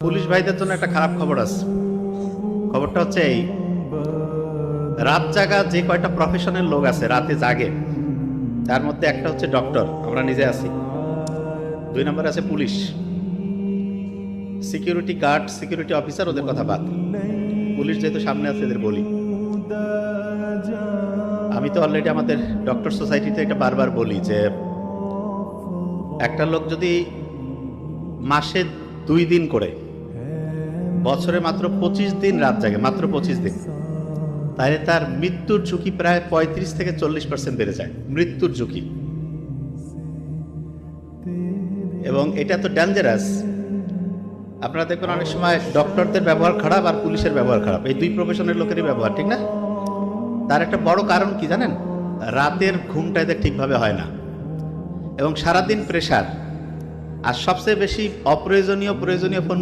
Police ভাইদের জন্য একটা খারাপ খবর আছে। খবরটা হচ্ছে এই, রাত জাগা যে কয়টা প্রফেশনের লোক আছে, রাতে জাগে, তার মধ্যে একটা হচ্ছে ডক্টর, আমরা নিজে আছি। 2 নম্বরে আছে police, security guard, security officer, ওদের কথা বাদ। পুলিশ যেহেতু সামনে আছে এদের বলি। আমি তো অলরেডি আমাদের ডক্টর সোসাইটিতে এটা বারবার বলি যে একটা লোক যদি মাসে 2 দিন করে বছরে মাত্র 25 দিন রাত জাগে, মাত্র 25 দিন, তাহলে তার মৃত্যুর ঝুঁকি প্রায় 35 থেকে 40% বেড়ে যায়, মৃত্যুর ঝুঁকি। এবং এটা তো ডেঞ্জারাস। আপনারা দেখবেন অনেক সময় ডক্টরদের ব্যবহার খারাপ আর পুলিশের ব্যবহার খারাপ, এই 2 প্রফেশনের লোকেরই ব্যবহার ঠিক না। তার একটা বড় কারণ কি জানেন? রাতের ঘুমটা এদের ঠিকভাবে হয় না এবং সারাদিন প্রেসার, আর সবচেয়ে বেশি অপ্রয়োজনীয় প্রয়োজনীয় ফোন